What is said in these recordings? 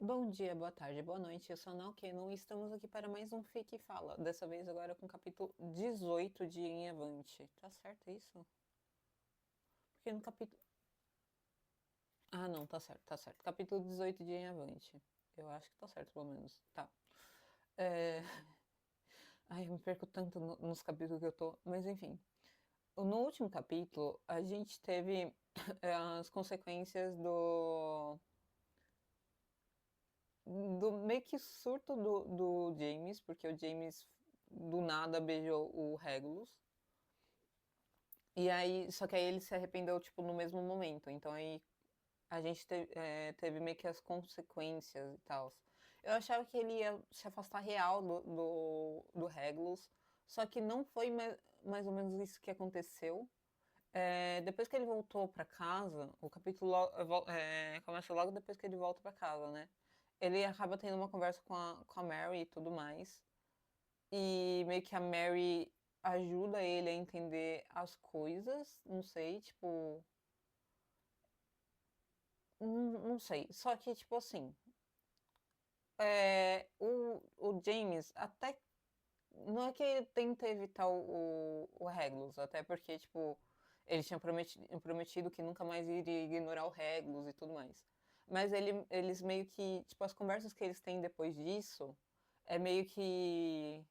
Bom dia, boa tarde, boa noite. Eu sou a Naokeno e estamos aqui para mais um Fique e Fala. Dessa vez agora com o capítulo 18 de Em Avante. Tá certo isso? Porque no capítulo. Ah, não, tá certo, tá certo. Capítulo 18 de Em Avante. Eu acho que tá certo, pelo menos. Tá. É... Ai, eu me perco tanto nos capítulos que eu tô. Mas enfim. No último capítulo, a gente teve as consequências do meio que surto do James, porque o James do nada beijou o Regulus. E aí, só que aí ele se arrependeu, tipo, no mesmo momento. Então aí a gente teve meio que as consequências e tal. Eu achava que ele ia se afastar real do Regulus, só que não foi mais ou menos isso que aconteceu. Depois que ele voltou pra casa, o capítulo começa logo depois que ele volta pra casa, né? Ele acaba tendo uma conversa com a Mary e tudo mais. E meio que a Mary ajuda ele a entender as coisas, não sei, tipo. Não sei. Só que, tipo assim. O James até. Não é que ele tenta evitar o Regulus, até porque, tipo, ele tinha prometido que nunca mais iria ignorar o Regulus e tudo mais. Mas eles meio que. Tipo, as conversas que eles têm depois disso é meio que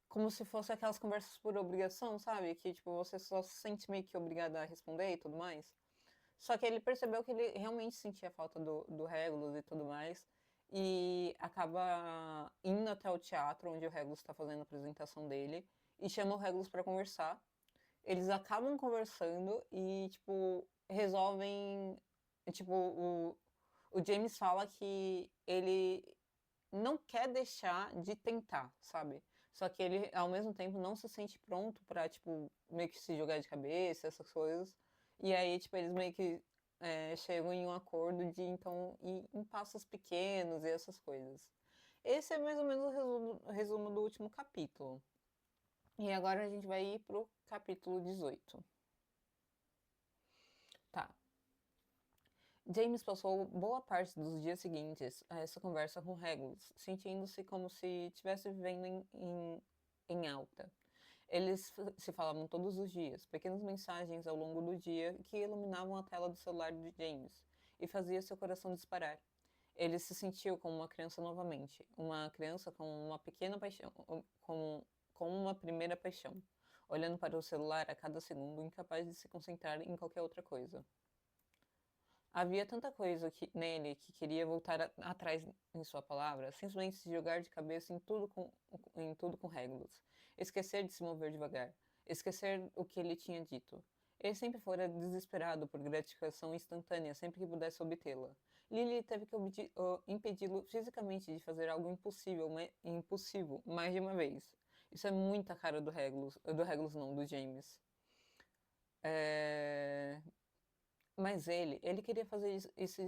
como se fosse aquelas conversas por obrigação, sabe? Que, tipo, você só se sente meio que obrigada a responder e tudo mais. Só que ele percebeu que ele realmente sentia falta do Regulus e tudo mais. E acaba indo até o teatro onde o Regulus está fazendo a apresentação dele. E chama o Regulus para conversar. Eles acabam conversando e, tipo, resolvem. Tipo, o James fala que ele não quer deixar de tentar, sabe? Só que ele, ao mesmo tempo, não se sente pronto pra, tipo, meio que se jogar de cabeça, essas coisas. E aí, tipo, eles meio que chegam em um acordo de, então, ir em passos pequenos e essas coisas. Esse é mais ou menos o resumo do último capítulo. E agora a gente vai ir pro capítulo 18. Tá. James passou boa parte dos dias seguintes a essa conversa com Regulus, sentindo-se como se estivesse vivendo em alta. Eles se falavam todos os dias, pequenas mensagens ao longo do dia que iluminavam a tela do celular de James e fazia seu coração disparar. Ele se sentiu como uma criança novamente, uma criança com uma pequena paixão, com uma primeira paixão, olhando para o celular a cada segundo, incapaz de se concentrar em qualquer outra coisa. Havia tanta coisa nele que queria voltar atrás em sua palavra, simplesmente se jogar de cabeça em tudo com Regulus, esquecer de se mover devagar, esquecer o que ele tinha dito. Ele sempre fora desesperado por gratificação instantânea sempre que pudesse obtê-la. Lily teve que impedi-lo fisicamente de fazer algo impossível mais de uma vez. Isso é muita cara do Regulus não, do James. É... Mas ele queria fazer isso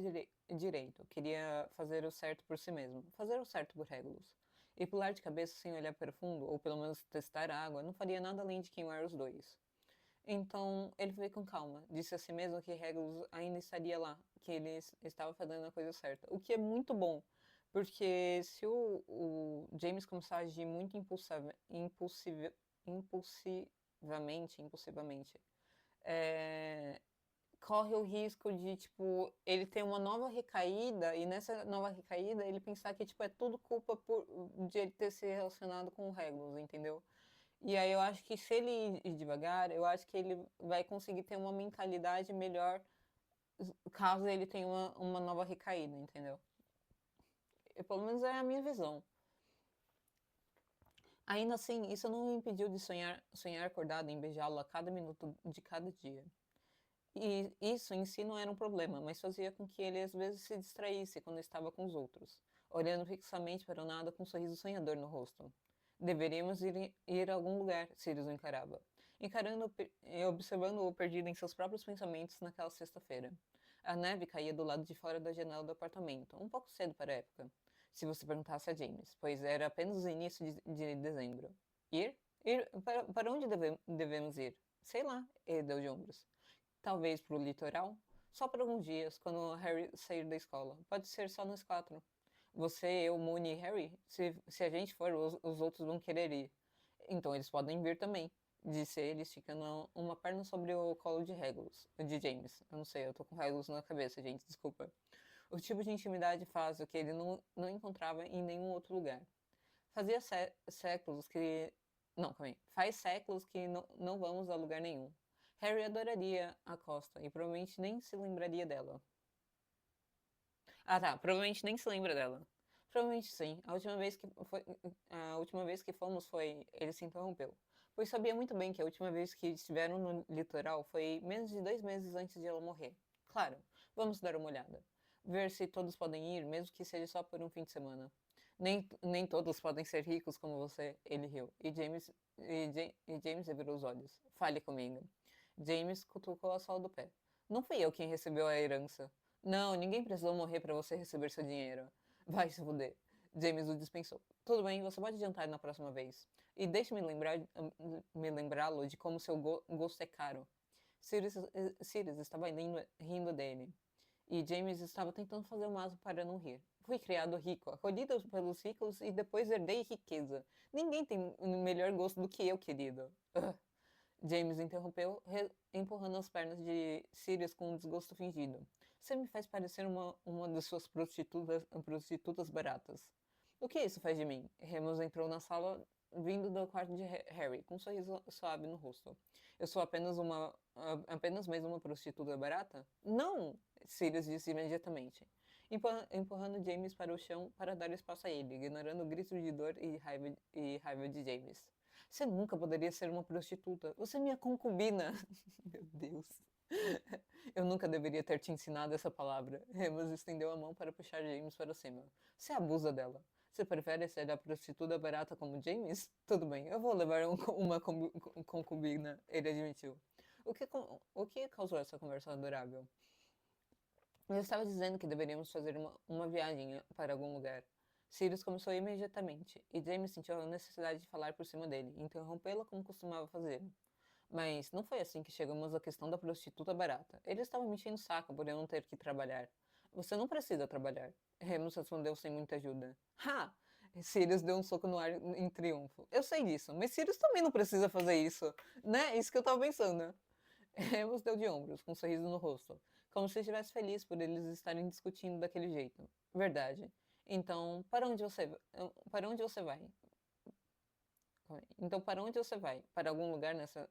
direito, queria fazer o certo por si mesmo, fazer o certo por Regulus. E pular de cabeça sem olhar para o fundo, ou pelo menos testar a água, não faria nada além de queimar os dois. Então ele foi com calma, disse a si mesmo que Regulus ainda estaria lá, que ele estava fazendo a coisa certa. O que é muito bom, porque se o James começar a agir muito impulsivamente, é, corre o risco de, tipo, ele ter uma nova recaída e nessa nova recaída ele pensar que, tipo, é tudo culpa de ele ter se relacionado com o Regulus, entendeu? E aí eu acho que se ele ir devagar, eu acho que ele vai conseguir ter uma mentalidade melhor caso ele tenha uma nova recaída, entendeu? Pelo menos é a minha visão. Ainda assim, isso não o impediu de sonhar acordado em beijá-la a cada minuto de cada dia. E isso em si não era um problema, mas fazia com que ele às vezes se distraísse quando estava com os outros, olhando fixamente para o nada com um sorriso sonhador no rosto. Deveríamos ir a algum lugar, Sirius o encarava, e observando-o perdido em seus próprios pensamentos naquela sexta-feira. A neve caía do lado de fora da janela do apartamento, um pouco cedo para a época, se você perguntasse a James, pois era apenas o início de dezembro. Ir? Para onde devemos ir? Sei lá, ele deu de ombros. Talvez para o litoral? Só por alguns dias, quando Harry sair da escola. Pode ser só nós quatro. Você, eu, Moony e Harry? Se a gente for, os outros vão querer ir. Então eles podem vir também. Disse ele, esticando uma perna sobre o colo de Regulus, de James. Eu não sei, eu tô com Regulus na cabeça, gente, desculpa. O tipo de intimidade faz o que ele não encontrava em nenhum outro lugar. Fazia séculos que. Não, calma aí. Faz séculos que não vamos a lugar nenhum. Harry adoraria a Costa e provavelmente nem se lembraria dela. Ah, tá. Provavelmente nem se lembra dela. Provavelmente sim. A última vez que fomos foi. Ele se interrompeu. Pois sabia muito bem que a última vez que estiveram no litoral foi menos de 2 meses antes de ela morrer. Claro, vamos dar uma olhada. Ver se todos podem ir, mesmo que seja só por um fim de semana. Nem todos podem ser ricos como você, ele riu. E James revirou os olhos. Fale comigo. James cutucou a sola do pé. Não fui eu quem recebeu a herança. Não, ninguém precisou morrer para você receber seu dinheiro. Vai se fuder. James o dispensou. Tudo bem, você pode jantar na próxima vez. E deixe-me me lembrá-lo de como seu gosto é caro. Sirius estava rindo dele. E James estava tentando fazer o máximo para não rir. Fui criado rico, acolhido pelos ricos e depois herdei riqueza. Ninguém tem melhor gosto do que eu, querido. James interrompeu, empurrando as pernas de Sirius com um desgosto fingido. Você me faz parecer uma das suas prostitutas baratas. O que isso faz de mim? Remus entrou na sala, vindo do quarto de Harry, com um sorriso suave no rosto. Eu sou apenas mais uma prostituta barata? Não! Sirius disse imediatamente, empurrando James para o chão para dar espaço a ele, ignorando o grito de dor e raiva de James. Você nunca poderia ser uma prostituta. Você é minha concubina. Meu Deus. Eu nunca deveria ter te ensinado essa palavra. Remus estendeu a mão para puxar James para cima. Você abusa dela. Você prefere ser a prostituta barata como James? Tudo bem, eu vou levar uma concubina, ele admitiu. O que causou essa conversa adorável? Eu estava dizendo que deveríamos fazer uma viagem para algum lugar. Sirius começou imediatamente, e James sentiu a necessidade de falar por cima dele, interrompê-la como costumava fazer. Mas não foi assim que chegamos à questão da prostituta barata. Ele estava me enchendo o saco por eu não ter que trabalhar. Você não precisa trabalhar. Remus respondeu sem muita ajuda. Ha! Sirius deu um soco no ar em triunfo. Eu sei disso, mas Sirius também não precisa fazer isso. Né? Isso que eu estava pensando. Remus deu de ombros, com um sorriso no rosto, como se estivesse feliz por eles estarem discutindo daquele jeito. Verdade. Então, para onde você vai? Então, para onde você vai? Para algum lugar nessa...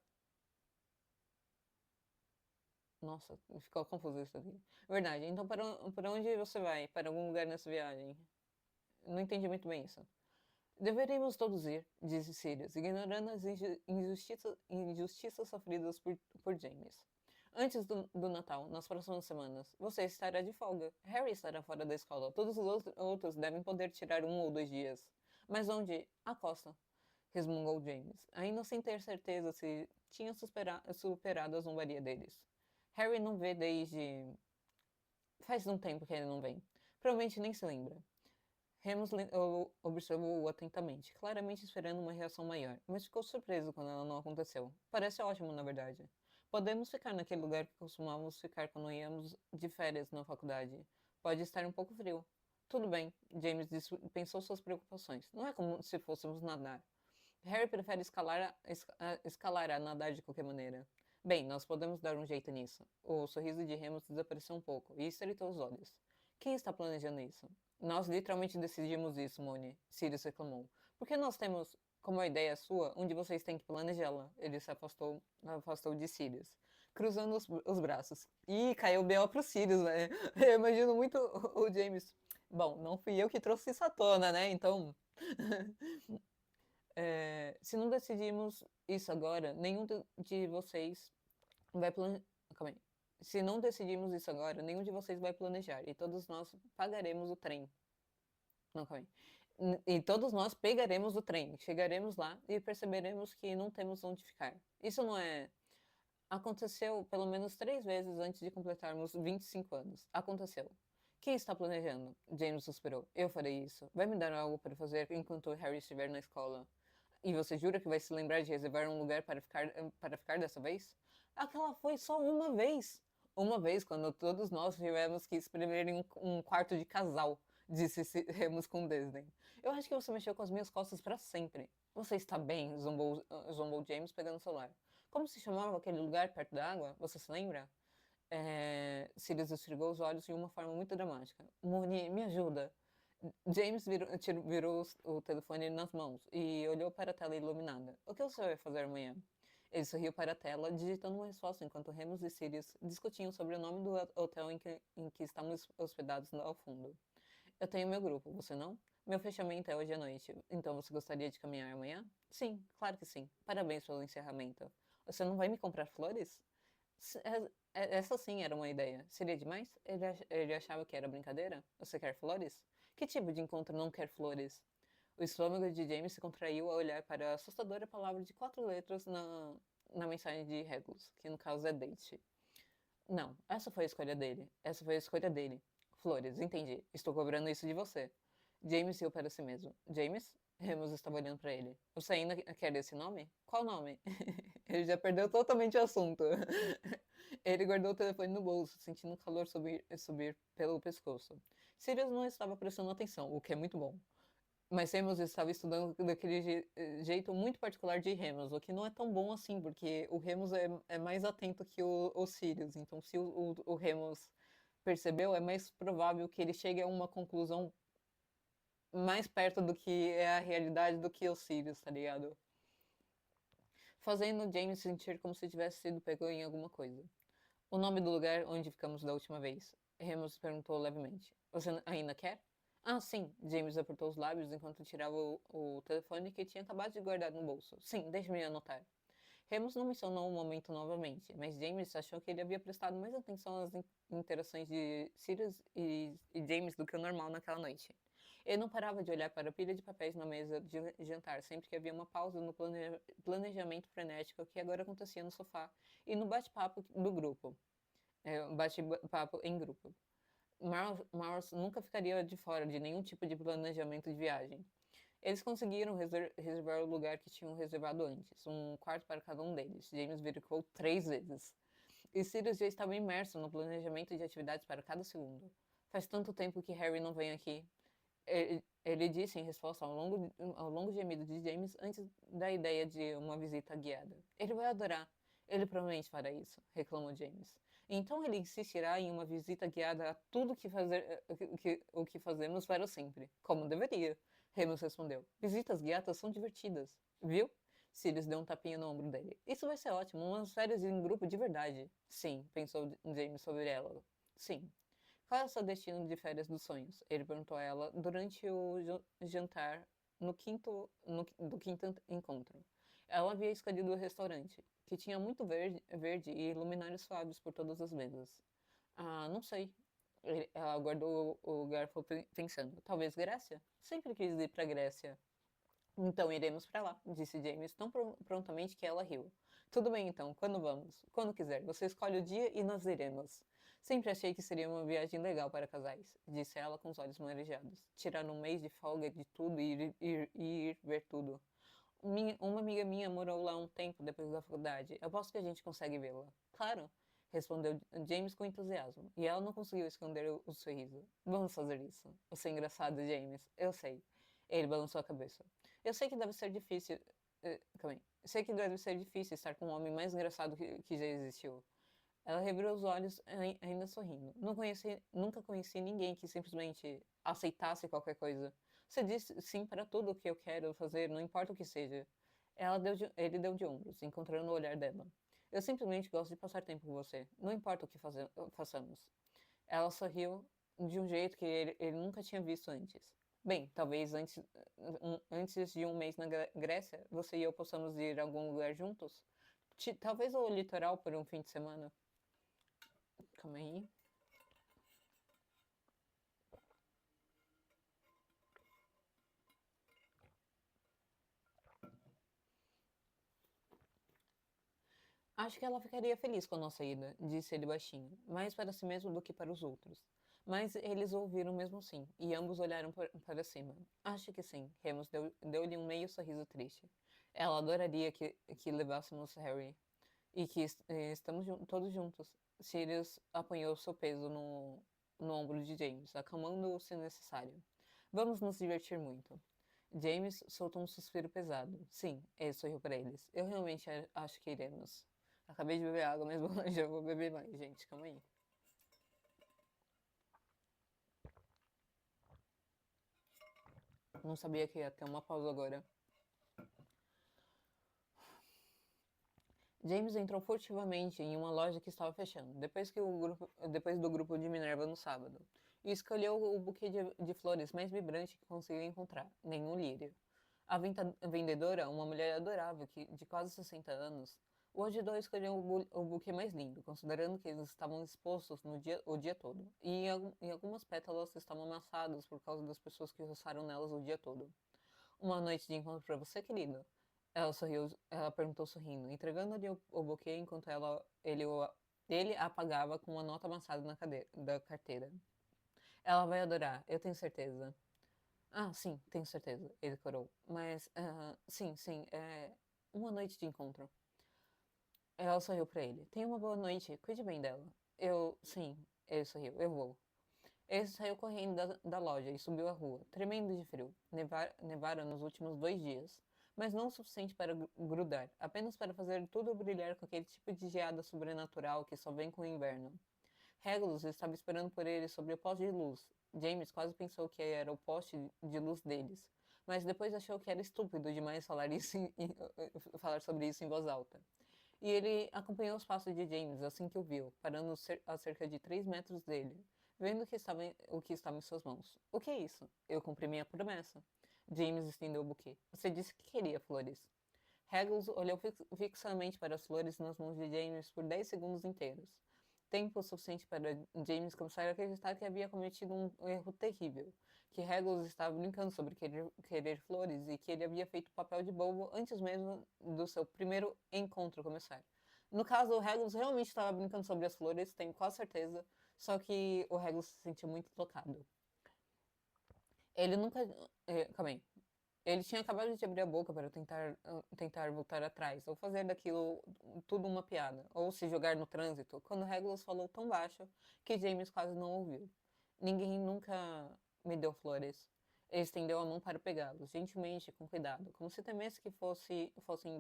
Nossa, ficou confuso isso aqui. Verdade. Então, para onde você vai? Para algum lugar nessa viagem? Não entendi muito bem isso. Deveríamos todos ir, disse Sirius, ignorando as injustiças sofridas por James. Antes do Natal, nas próximas semanas, você estará de folga. Harry estará fora da escola. Todos os outros devem poder tirar 1 ou 2 dias. Mas onde? A costa, resmungou James, ainda sem ter certeza se tinha superado a zombaria deles. Harry não vê desde... Faz um tempo que ele não vem. Provavelmente nem se lembra. Remus observou-o atentamente, claramente esperando uma reação maior, mas ficou surpreso quando ela não aconteceu. Parece ótimo, na verdade. Podemos ficar naquele lugar que costumávamos ficar quando íamos de férias na faculdade. Pode estar um pouco frio. Tudo bem, James pensou suas preocupações. Não é como se fôssemos nadar. Harry prefere escalar a nadar de qualquer maneira. Bem, nós podemos dar um jeito nisso. O sorriso de Remus desapareceu um pouco e estreitou os olhos. Quem está planejando isso? Nós literalmente decidimos isso, Moni, Sirius reclamou. Porque nós temos, como a ideia sua, onde vocês têm que planejá-la. Ele se afastou de Sirius, cruzando os braços. Ih, caiu o B.O. pro Sirius, velho. Eu imagino muito o James. Bom, não fui eu que trouxe isso à tona, né? Então... se não decidimos isso agora, nenhum de vocês vai planejar. Calma aí. Se não decidimos isso agora, nenhum de vocês vai planejar e todos nós pagaremos o trem. Não, calma aí. E todos nós pegaremos o trem, chegaremos lá e perceberemos que não temos onde ficar. Isso não é. Aconteceu pelo menos 3 vezes antes de completarmos 25 anos. Aconteceu. Quem está planejando? James suspirou. Eu farei isso. Vai me dar algo para fazer enquanto Harry estiver na escola. E você jura que vai se lembrar de reservar um lugar para ficar dessa vez? Aquela foi só uma vez. Uma vez, quando todos nós tivemos que espremer em um quarto de casal, disse Remus com desdém. Eu acho que você mexeu com as minhas costas para sempre. Você está bem? Zombou James pegando o celular. Como se chamava aquele lugar perto da água? Você se lembra? Sirius esfregou os olhos de uma forma muito dramática. Moni, me ajuda. James virou o telefone nas mãos e olhou para a tela iluminada. O que você vai fazer amanhã? Ele sorriu para a tela, digitando uma resposta enquanto Remus e Sirius discutiam sobre o nome do hotel em que estamos hospedados ao fundo. Eu tenho meu grupo, você não? Meu fechamento é hoje à noite, então você gostaria de caminhar amanhã? Sim, claro que sim. Parabéns pelo encerramento. Você não vai me comprar flores? Essa sim era uma ideia. Seria demais? Ele achava que era brincadeira? Você quer flores? Que tipo de encontro não quer flores? O estômago de James se contraiu ao olhar para a assustadora palavra de 4 letras na mensagem de Regulus, que no caso é date. Não, essa foi a escolha dele. Essa foi a escolha dele. Flores, entendi. Estou cobrando isso de você. James riu para si mesmo. James? Remus estava olhando para ele. Você ainda quer esse nome? Qual nome? Ele já perdeu totalmente o assunto. Ele guardou o telefone no bolso, sentindo o calor subir pelo pescoço. Sirius não estava prestando atenção, o que é muito bom. Mas Remus estava estudando daquele jeito muito particular de Remus, o que não é tão bom assim, porque o Remus é mais atento que o Sirius. Então, se o Remus percebeu, é mais provável que ele chegue a uma conclusão mais perto do que é a realidade do que o Sirius, tá ligado? Fazendo James sentir como se tivesse sido pego em alguma coisa. O nome do lugar onde ficamos da última vez? Remus perguntou levemente. Você ainda quer? Ah, sim. James apertou os lábios enquanto tirava o telefone que tinha acabado de guardar no bolso. Sim, deixe-me anotar. Remus não mencionou o momento novamente, mas James achou que ele havia prestado mais atenção às interações de Sirius e James do que o normal naquela noite. Ele não parava de olhar para a pilha de papéis na mesa de jantar sempre que havia uma pausa no planejamento frenético que agora acontecia no sofá e no bate-papo do grupo. Bate-papo em grupo. Mars nunca ficaria de fora de nenhum tipo de planejamento de viagem. Eles conseguiram reservar o lugar que tinham reservado antes, um quarto para cada um deles. James verificou 3 vezes. E Sirius já estava imerso no planejamento de atividades para cada segundo. Faz tanto tempo que Harry não vem aqui. Ele disse em resposta ao longo gemido de James antes da ideia de uma visita guiada. Ele vai adorar. Ele provavelmente fará isso, reclamou James. Então ele insistirá em uma visita guiada a tudo o que fazemos para sempre, como deveria. Remus respondeu. Visitas guiadas são divertidas, viu? Sirius deu um tapinha no ombro dele. Isso vai ser ótimo, umas férias em grupo de verdade. Sim, pensou James sobre ela. Sim. Qual é o seu destino de férias dos sonhos? Ele perguntou a ela durante o jantar do quinto encontro. Ela havia escolhido o restaurante, que tinha muito verde e luminárias suaves por todas as mesas. Ah, não sei. Ela guardou o garfo pensando. Talvez Grécia? Sempre quis ir para Grécia. Então iremos para lá, disse James tão prontamente que ela riu. Tudo bem então, quando vamos? Quando quiser, você escolhe o dia e nós iremos. Sempre achei que seria uma viagem legal para casais, disse ela com os olhos marejados. Tirar um mês de folga de tudo e ir ver tudo. Uma amiga minha morou lá um tempo depois da faculdade. Aposto que a gente consegue vê-la. Claro, respondeu James com entusiasmo, e ela não conseguiu esconder o sorriso. Vamos fazer isso. Você é engraçado, James. Eu sei. Ele balançou a cabeça. Eu sei que deve ser difícil. Calma aí. Sei que deve ser difícil estar com o homem mais engraçado que já existiu. Ela revirou os olhos, ainda sorrindo. Nunca conheci ninguém que simplesmente aceitasse qualquer coisa. Você diz sim para tudo o que eu quero fazer, não importa o que seja. Ele deu de ombros, encontrando o olhar dela. Eu simplesmente gosto de passar tempo com você, não importa o que façamos. Ela sorriu de um jeito que ele nunca tinha visto antes. Bem, talvez antes de um mês na Grécia, você e eu possamos ir a algum lugar juntos? Talvez ao litoral por um fim de semana. Calma aí. Acho que ela ficaria feliz com a nossa ida, disse ele baixinho, mais para si mesmo do que para os outros. Mas eles ouviram mesmo sim, e ambos olharam para cima. Acho que sim, Remus deu-lhe um meio sorriso triste. Ela adoraria que levássemos Harry, e que estamos todos juntos. Sirius apanhou seu peso no ombro de James, acalmando-o se necessário. Vamos nos divertir muito. James soltou um suspiro pesado. Sim, ele sorriu para eles. Eu realmente acho que iremos. Acabei de beber água, mas já vou beber mais, gente. Calma aí. Não sabia que ia ter uma pausa agora. James entrou furtivamente em uma loja que estava fechando, depois do grupo de Minerva no sábado, e escolheu o buquê de flores mais vibrante que conseguiu encontrar, nenhum lírio. A vendedora, uma mulher adorável de quase 60 anos, o ajudou a escolher o buquê mais lindo, considerando que eles estavam expostos o dia todo, e em algumas pétalas estavam amassadas por causa das pessoas que roçaram nelas o dia todo. Uma noite de encontro para você, querido? Ela perguntou sorrindo, entregando-lhe o buquê enquanto ele a apagava com uma nota amassada da carteira. Ela vai adorar, eu tenho certeza. Ah, sim, tenho certeza, ele corou. Mas, sim, é uma noite de encontro. Ela sorriu para ele. Tenha uma boa noite, cuide bem dela. Sim, ele sorriu, eu vou. Ele saiu correndo da loja e subiu a rua, tremendo de frio. Nevara nos últimos 2 dias, mas não o suficiente para grudar, apenas para fazer tudo brilhar com aquele tipo de geada sobrenatural que só vem com o inverno. Regulus estava esperando por ele sobre o poste de luz. James quase pensou que era o poste de luz deles, mas depois achou que era estúpido demais falar sobre isso em voz alta. E ele acompanhou os passos de James assim que o viu, parando a cerca de 3 metros dele, vendo o que estava em suas mãos. O que é isso? Eu cumpri minha promessa. James estendeu o buquê. Você disse que queria flores. Regulus olhou fixamente para as flores nas mãos de James por 10 segundos inteiros. Tempo suficiente para James começar a acreditar que havia cometido um erro terrível, que Regulus estava brincando sobre querer flores e que ele havia feito o papel de bobo antes mesmo do seu primeiro encontro começar. No caso, o Regulus realmente estava brincando sobre as flores, tenho quase certeza, só que o Regulus se sentiu muito tocado. Ele nunca. Calma aí. Ele tinha acabado de abrir a boca para tentar voltar atrás, ou fazer daquilo tudo uma piada, ou se jogar no trânsito, quando Regulus falou tão baixo que James quase não ouviu. Ninguém nunca me deu flores. Ele estendeu a mão para pegá-los, gentilmente, com cuidado, como se temesse que fossem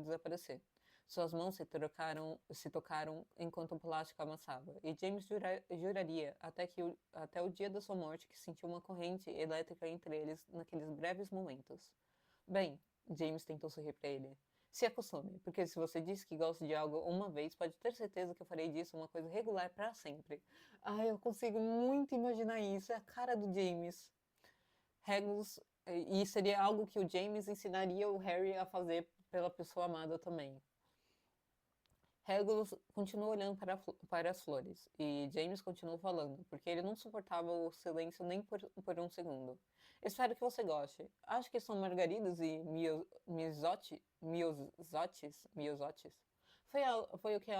desaparecer. Suas mãos se tocaram enquanto o plástico amassava, e James juraria até o dia da sua morte que sentiu uma corrente elétrica entre eles naqueles breves momentos. Bem, James tentou sorrir para ele. Se acostume, porque se você disse que gosta de algo uma vez, pode ter certeza que eu farei disso uma coisa regular para sempre. Ai, eu consigo muito imaginar isso. É a cara do James. Regulus, e seria algo que o James ensinaria o Harry a fazer pela pessoa amada também. Regulus continuou olhando para as flores, e James continuou falando, porque ele não suportava o silêncio nem por um segundo. Espero que você goste. Acho que são margaridas e miosotes. Foi o que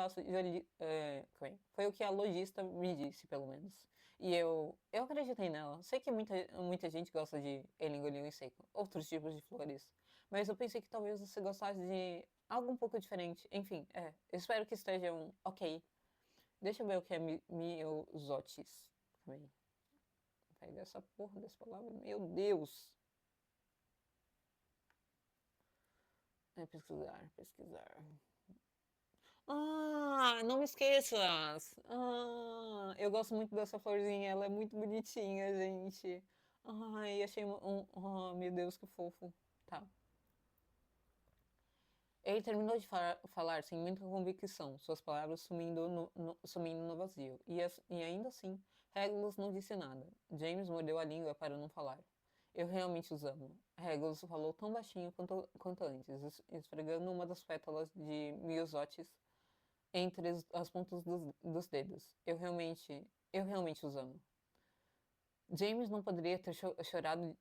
foi o que a lojista me disse, pelo menos. E eu acreditei nela. Sei que muita gente gosta de ele engoliu em seco, outros tipos de flores. Mas eu pensei que talvez você gostasse de algo um pouco diferente. Enfim, espero que estejam ok. Deixa eu ver o que é miosotis também. Pega essa porra dessa palavra. Meu Deus. Pesquisar. Ah, não me esqueças. Ah, eu gosto muito dessa florzinha. Ela é muito bonitinha, gente. Ai, achei oh, meu Deus, que fofo. Tá. Ele terminou de falar sem muita convicção, suas palavras sumindo no vazio. E ainda assim, Regulus não disse nada. James mordeu a língua para não falar. Eu realmente os amo. Regulus falou tão baixinho quanto antes, esfregando uma das pétalas de miosotis entre as pontas dos dedos. Eu realmente os amo. James não poderia ter chorado.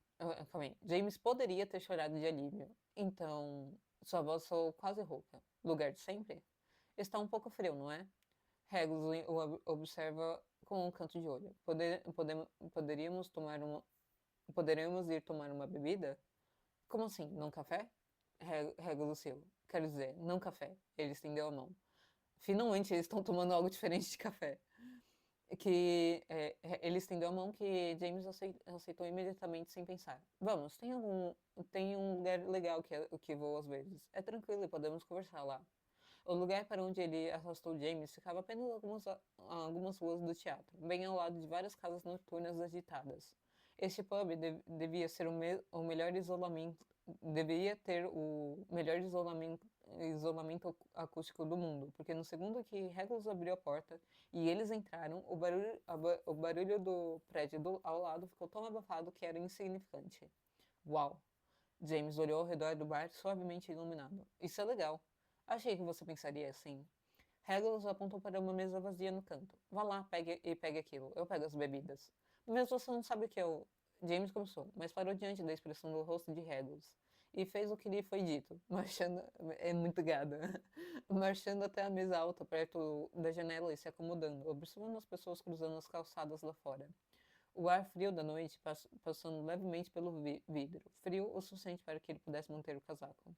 Calma aí. James poderia ter chorado de alívio. Então, sua voz soou quase rouca. Lugar de sempre? Está um pouco frio, não é? Regulus o observa com um canto de olho. Poderíamos poderíamos ir tomar uma bebida? Como assim? Não café? Regulus riu. Quero dizer, não café. Ele estendeu a mão. Finalmente eles estão tomando algo diferente de café. Ele estendeu a mão que James aceitou imediatamente sem pensar. Vamos, tem um lugar legal que vou às vezes. É tranquilo e podemos conversar lá. O lugar para onde ele arrastou James ficava apenas algumas ruas do teatro, bem ao lado de várias casas noturnas agitadas. Este pub devia ser o melhor isolamento, deveria ter o melhor isolamento acústico do mundo, porque no segundo que Regulus abriu a porta e eles entraram, o barulho do prédio ao lado ficou tão abafado que era insignificante. Uau! James olhou ao redor do bar suavemente iluminado. Isso é legal. Achei que você pensaria assim. Regulus apontou para uma mesa vazia no canto. Vá lá, pegue aquilo. Eu pego as bebidas. Mas você não sabe o que eu... James começou, mas parou diante da expressão do rosto de Regulus. E fez o que lhe foi dito, marchando... É muito gada. Marchando até a mesa alta, perto da janela e se acomodando, observando as pessoas cruzando as calçadas lá fora. O ar frio da noite passando levemente pelo vidro, frio o suficiente para que ele pudesse manter o casaco.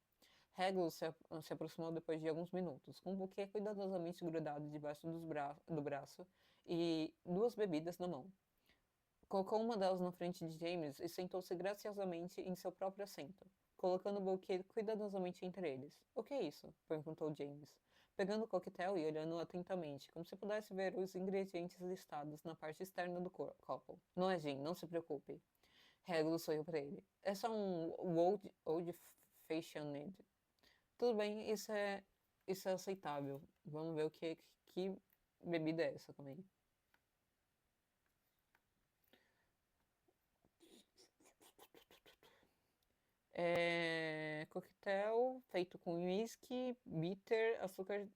Regulus se aproximou depois de alguns minutos, com um buquê cuidadosamente grudado debaixo do braço e duas bebidas na mão. Colocou uma delas na frente de James e sentou-se graciosamente em seu próprio assento, colocando o buquê cuidadosamente entre eles. O que é isso? Perguntou James, pegando o coquetel e olhando atentamente, como se pudesse ver os ingredientes listados na parte externa do copo. Não é gin, não se preocupe. Regulus sorriu para ele. É só um old fashioned. Tudo bem, isso é aceitável. Vamos ver que bebida é essa também. É coquetel feito com whisky, bitter, açúcar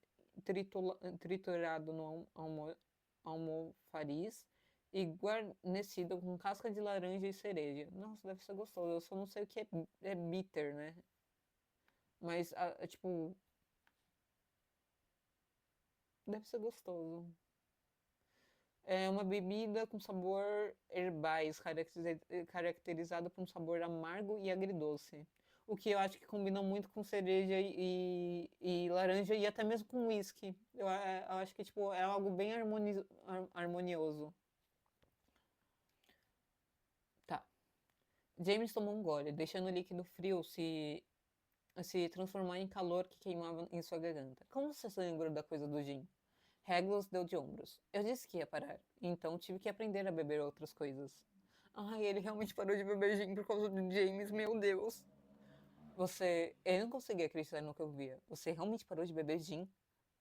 triturado no almofariz e guarnecido com casca de laranja e cereja. Nossa, deve ser gostoso. Eu só não sei o que é bitter, né? Mas, tipo, deve ser gostoso. É uma bebida com sabor herbais, caracterizada por um sabor amargo e agridoce. O que eu acho que combina muito com cereja e laranja e até mesmo com whisky. Eu acho que tipo, é algo bem harmonioso. Tá. James tomou um gole, deixando o líquido frio se transformar em calor que queimava em sua garganta. Como você se lembrou da coisa do gin? Regulus deu de ombros. Eu disse que ia parar, então tive que aprender a beber outras coisas. Ai, ele realmente parou de beber gin por causa do James, meu Deus. Eu não conseguia acreditar no que eu via. Você realmente parou de beber gin?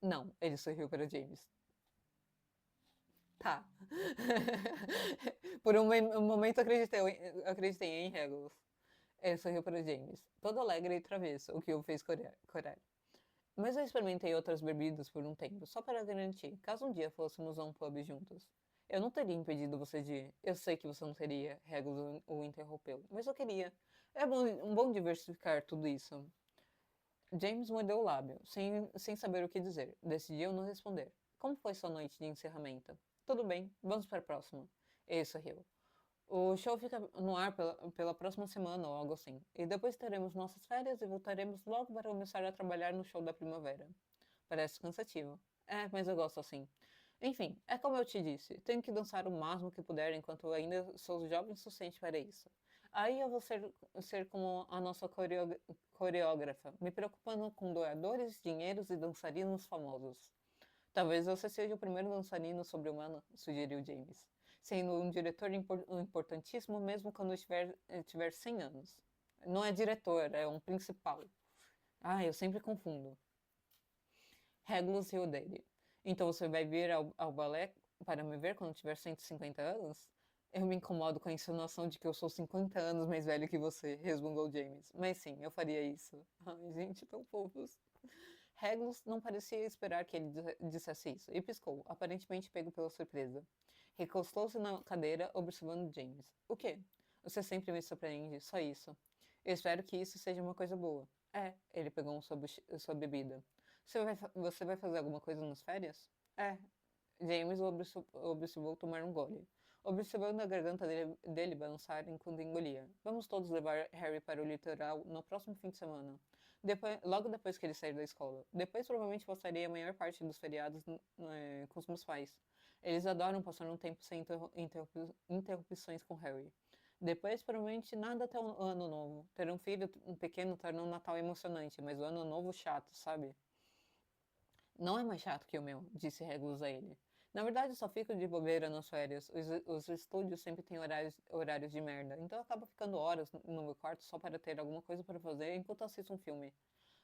Não, ele sorriu para James. Tá. Por um momento acreditei em Regulus. Ele sorriu para James, todo alegre e travesso, o que o fez corar. Mas eu experimentei outras bebidas por um tempo, só para garantir, caso um dia fôssemos a um pub juntos. Eu não teria impedido você de ir. Eu sei que você não teria, Regulus o interrompeu, mas eu queria. É bom diversificar tudo isso. James mordeu o lábio, sem saber o que dizer. Decidiu não responder. Como foi sua noite de encerramento? Tudo bem, vamos para a próxima. Ele sorriu. O show fica no ar pela próxima semana ou algo assim. E depois teremos nossas férias e voltaremos logo para começar a trabalhar no show da primavera. Parece cansativo. É, mas eu gosto assim. Enfim, é como eu te disse, tenho que dançar o máximo que puder enquanto ainda sou jovem o suficiente para isso. Aí eu vou ser como a nossa coreógrafa, me preocupando com doadores, dinheiros e dançarinos famosos. Talvez você seja o primeiro dançarino sobre-humano, sugeriu James, sendo um diretor importantíssimo mesmo quando tiver 100 anos. Não é diretor, é um principal. Ah, eu sempre confundo. Regulus riu dele. Então você vai vir ao balé para me ver quando tiver 150 anos? Eu me incomodo com a insinuação de que eu sou 50 anos mais velho que você, resmungou James. Mas sim, eu faria isso. Ai, gente, tão fofos. Regulus não parecia esperar que ele dissesse isso, e piscou, aparentemente pego pela surpresa. Recostou-se na cadeira, observando James. O quê? Você sempre me surpreende, só isso. Eu espero que isso seja uma coisa boa. É, ele pegou sua bebida. Você vai fazer alguma coisa nas férias? É. James observou tomar um gole, observando a garganta dele balançar enquanto engolia. Vamos todos levar Harry para o litoral no próximo fim de semana. Logo depois que ele sair da escola. Depois provavelmente passaria a maior parte dos feriados com os meus pais. Eles adoram passar um tempo sem interrupções com Harry. Depois, provavelmente, nada até o ano novo. Ter um filho pequeno torna o Natal emocionante, mas o ano novo chato, sabe? Não é mais chato que o meu, disse Regulus a ele. Na verdade, eu só fico de bobeira nas férias. Os estúdios sempre têm horários de merda, então eu acabo ficando horas no meu quarto só para ter alguma coisa para fazer enquanto assisto um filme.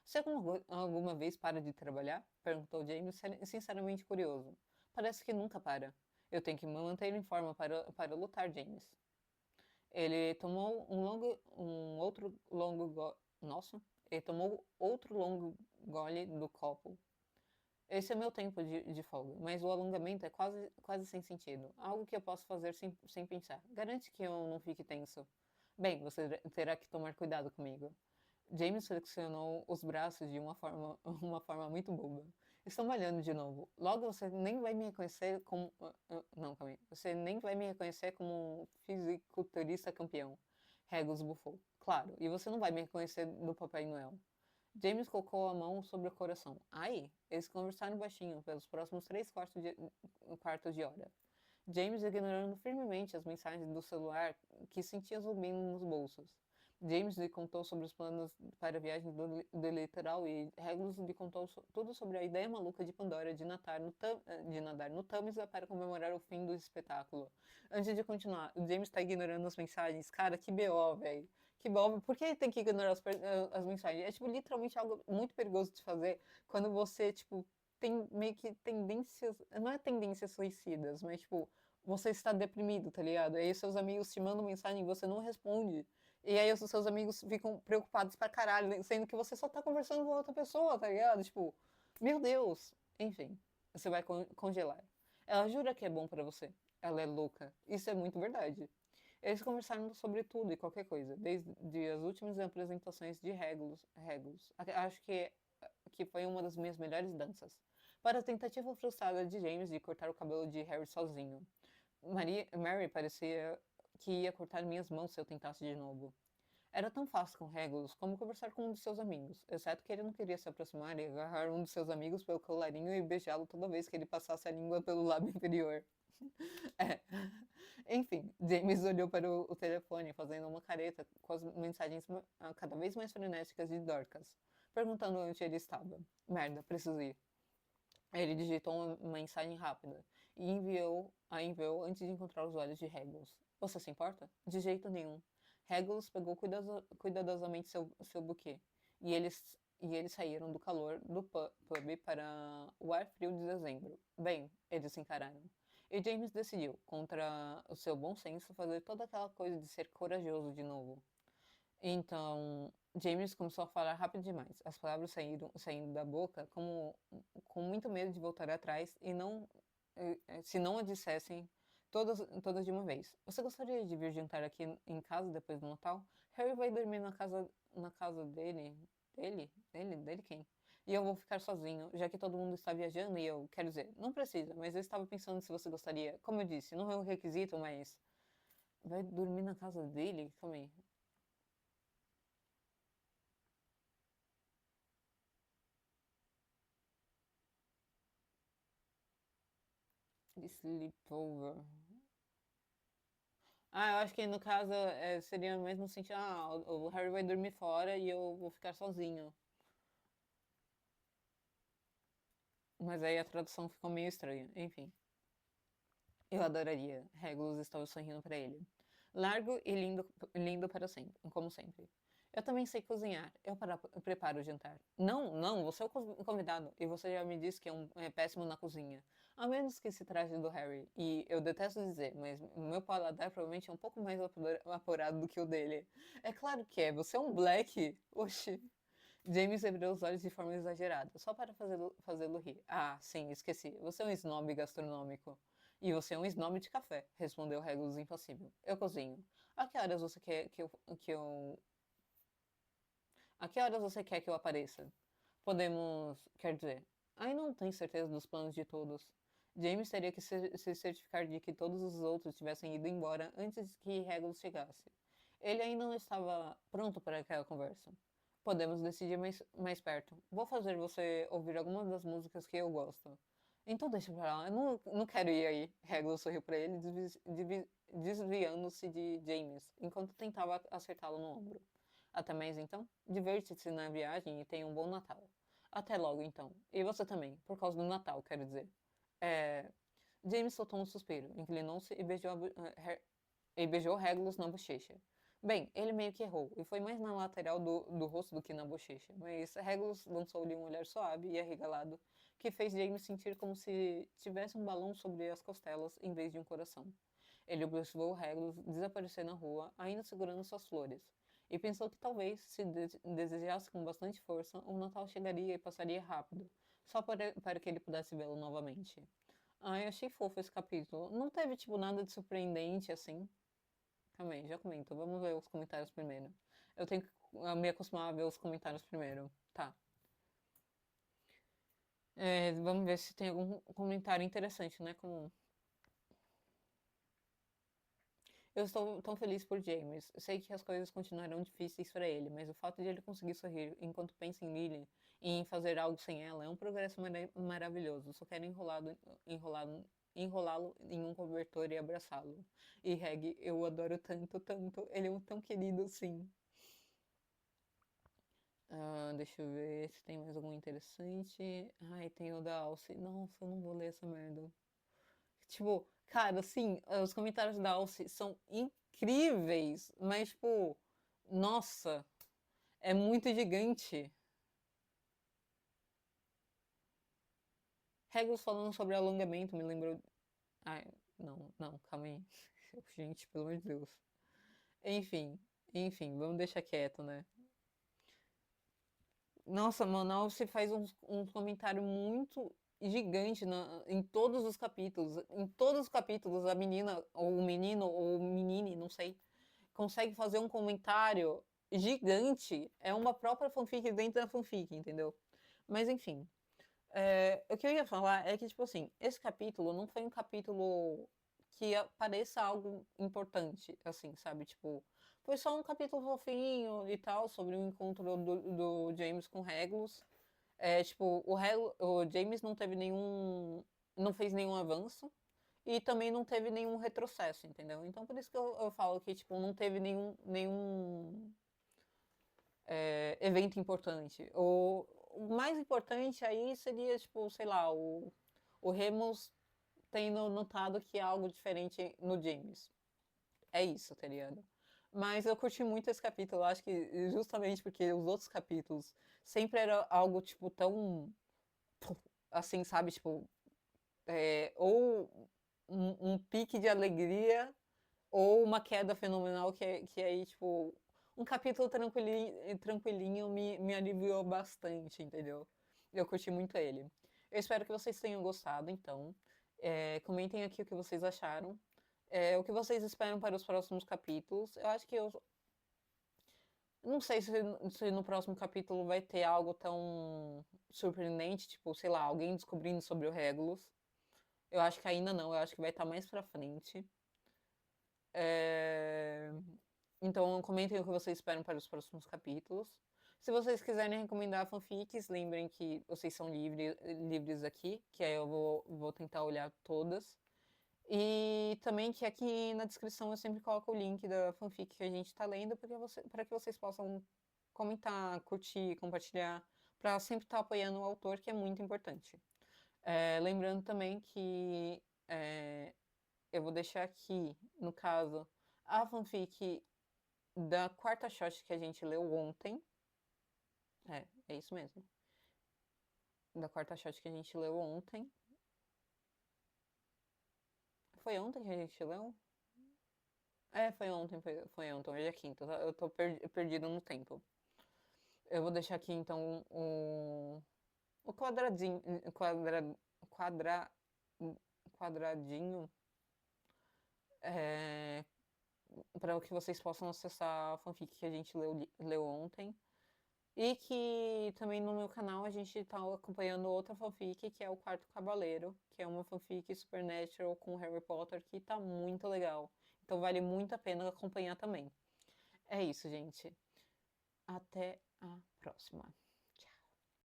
Você alguma vez para de trabalhar? Perguntou James, sinceramente curioso. Parece que nunca para. Eu tenho que me manter em forma para lutar, James. Ele tomou um outro longo Nossa, ele tomou outro longo gole do copo. Esse é meu tempo de folga, mas o alongamento é quase sem sentido. Algo que eu posso fazer sem pensar. Garante que eu não fique tenso. Bem, você terá que tomar cuidado comigo. James flexionou os braços de uma forma muito boba. Estou malhando de novo. Logo você nem vai me reconhecer como. Não, calma aí. Você nem vai me reconhecer como um fisiculturista campeão. Regulus bufou. Claro, e você não vai me reconhecer do Papai Noel. James colocou a mão sobre o coração. Aí, eles conversaram baixinho pelos próximos quartos de hora. James ignorando firmemente as mensagens do celular que sentia zumbindo nos bolsos. James lhe contou sobre os planos para a viagem do litoral e Regulus lhe contou tudo sobre a ideia maluca de Pandora de nadar no Tâmisa para comemorar o fim do espetáculo. Antes de continuar, o James está ignorando as mensagens. Cara, que BO, velho. Que BO. Por que ele tem que ignorar as mensagens? É, tipo, literalmente algo muito perigoso de fazer quando você, tipo, tem meio que tendências. Não é tendências suicidas, mas, tipo, você está deprimido, tá ligado? Aí seus amigos te mandam mensagem e você não responde. E aí os seus amigos ficam preocupados pra caralho, né? Sendo que você só tá conversando com outra pessoa, tá ligado? Tipo, meu Deus. Enfim, você vai congelar. Ela jura que é bom pra você. Ela é louca. Isso é muito verdade. Eles conversaram sobre tudo e qualquer coisa, desde as últimas apresentações de Regulus. Acho que foi uma das minhas melhores danças. Para a tentativa frustrada de James de cortar o cabelo de Harry sozinho. Mary parecia que ia cortar minhas mãos se eu tentasse de novo. Era tão fácil com Regulus como conversar com um de seus amigos, exceto que ele não queria se aproximar e agarrar um de seus amigos pelo colarinho e beijá-lo toda vez que ele passasse a língua pelo lábio inferior. É. Enfim, James olhou para o telefone, fazendo uma careta com as mensagens cada vez mais frenéticas de Dorcas, perguntando onde ele estava. Merda, preciso ir. Ele digitou uma mensagem rápida e a enviou antes de encontrar os olhos de Regulus. Você se importa? De jeito nenhum. Regulus pegou cuidadosamente seu buquê e eles saíram do calor do pub para o ar frio de dezembro. Bem, eles se encararam. E James decidiu, contra o seu bom senso, fazer toda aquela coisa de ser corajoso de novo. Então, James começou a falar rápido demais. As palavras saindo da boca com muito medo de voltar atrás e não, se não a dissessem todas de uma vez. Você gostaria de vir jantar aqui em casa depois do Natal? Harry vai dormir na casa dele. Dele quem? E eu vou ficar sozinho, já que todo mundo está viajando e eu, quero dizer, não precisa, mas eu estava pensando se você gostaria. Como eu disse, não é um requisito, mas vai dormir na casa dele? Calma aí. Sleepover. Eu acho que no caso seria mesmo sentido, o Harry vai dormir fora e eu vou ficar sozinho. Mas aí a tradução ficou meio estranha. Enfim, eu adoraria. Regulus estava sorrindo para ele. Largo e lindo para sempre, como sempre. Eu também sei cozinhar. Eu preparo o jantar. Não, não, você é o convidado. E você já me disse que é péssimo na cozinha. A menos que se trate do Harry. E eu detesto dizer, mas o meu paladar provavelmente é um pouco mais apurado do que o dele. É claro que é. Você é um Black. Oxi. James abriu os olhos de forma exagerada, só para fazê-lo rir. Ah, sim, esqueci. Você é um snob gastronômico. E você é um snob de café, respondeu Regulus impassível. Eu cozinho. A que horas você quer que eu... A que horas você quer que eu apareça? Quer dizer, ainda não tenho certeza dos planos de todos. James teria que se certificar de que todos os outros tivessem ido embora antes que Regulus chegasse. Ele ainda não estava pronto para aquela conversa. Podemos decidir mais perto. Vou fazer você ouvir algumas das músicas que eu gosto. Então deixa pra lá, eu não quero ir aí. Regulus sorriu pra ele, desviando-se de James, enquanto tentava acertá-lo no ombro. Até mais então, divirte-se na viagem e tenha um bom Natal. Até logo então. E você também, por causa do Natal, quero dizer. É... James soltou um suspiro, inclinou-se e beijou Regulus na bochecha. Bem, ele meio que errou, e foi mais na lateral do rosto do que na bochecha, mas Regulus lançou-lhe um olhar suave e arregalado que fez James sentir como se tivesse um balão sobre as costelas em vez de um coração. Ele observou Regulus desaparecer na rua, ainda segurando suas flores, e pensou que talvez, se desejasse com bastante força, o Natal chegaria e passaria rápido, só para que ele pudesse vê-lo novamente. Ai, achei fofo esse capítulo. Não teve, tipo, nada de surpreendente, assim. Calma aí, já comento. Vamos ver os comentários primeiro. Eu tenho que me acostumar a ver os comentários primeiro. Tá. Vamos ver se tem algum comentário interessante, né? Como... Eu estou tão feliz por James. Sei que as coisas continuarão difíceis para ele, mas o fato de ele conseguir sorrir enquanto pensa em Lily e em fazer algo sem ela é um progresso maravilhoso. Só quero enrolá-lo em um cobertor e abraçá-lo. E Reg, eu o adoro tanto, tanto. Ele é um tão querido, sim. Deixa eu ver se tem mais algum interessante. Ai, tem o da Alce. Nossa, eu não vou ler essa merda. Tipo, cara, assim, os comentários da Alce são incríveis, mas, tipo, nossa, é muito gigante. Regulus falando sobre alongamento me lembrou. Ai, não, não, calma aí. Gente, pelo amor de Deus. Enfim, enfim, vamos deixar quieto, né? Nossa, Manaus se faz um comentário muito gigante em todos os capítulos. Em todos os capítulos, a menina, ou o menino, ou o menine, não sei, consegue fazer um comentário gigante. É uma própria fanfic dentro da fanfic, entendeu? Mas enfim. O que eu ia falar é que, tipo assim, esse capítulo não foi um capítulo que pareça algo importante, assim, sabe? Tipo, foi só um capítulo fofinho e tal, sobre o encontro do James com Regulus. Tipo, o James não teve nenhum. Não fez nenhum avanço e também não teve nenhum retrocesso, entendeu? Então por isso que eu falo que, tipo, não teve nenhum evento importante. O mais importante aí seria, tipo, sei lá, o Remus tendo notado que há algo diferente no James. É isso, tá ligado? Mas eu curti muito esse capítulo, eu acho que justamente porque os outros capítulos sempre era algo, tipo, tão assim, sabe, tipo, ou um pique de alegria ou uma queda fenomenal que aí, tipo, um capítulo tranquilinho me aliviou bastante, entendeu? Eu curti muito ele. Eu espero que vocês tenham gostado, então. Comentem aqui o que vocês acharam. O que vocês esperam para os próximos capítulos. Eu acho que eu. Não sei se no próximo capítulo vai ter algo tão surpreendente, tipo, sei lá, alguém descobrindo sobre o Regulus. Eu acho que ainda não, eu acho que vai estar mais pra frente. É... Então, comentem o que vocês esperam para os próximos capítulos. Se vocês quiserem recomendar fanfics, lembrem que vocês são livres aqui, que aí eu vou tentar olhar todas. E também que aqui na descrição eu sempre coloco o link da fanfic que a gente está lendo para que vocês possam comentar, curtir, compartilhar, para sempre estar apoiando o autor, que é muito importante. Lembrando também que eu vou deixar aqui, no caso, a fanfic da quarta shot que a gente leu ontem. É isso mesmo. Da quarta shot que a gente leu ontem. Foi ontem que a gente leu? Foi ontem, foi ontem, hoje é quinta. Eu tô perdido no tempo. Eu vou deixar aqui então o quadradinho. Quadra, quadradinho. É, para que vocês possam acessar a fanfic que a gente leu ontem. E que também no meu canal a gente está acompanhando outra fanfic, que é o Quarto Cavaleiro, que é uma fanfic supernatural com Harry Potter, que tá muito legal. Então vale muito a pena acompanhar também. É isso, gente. Até a próxima.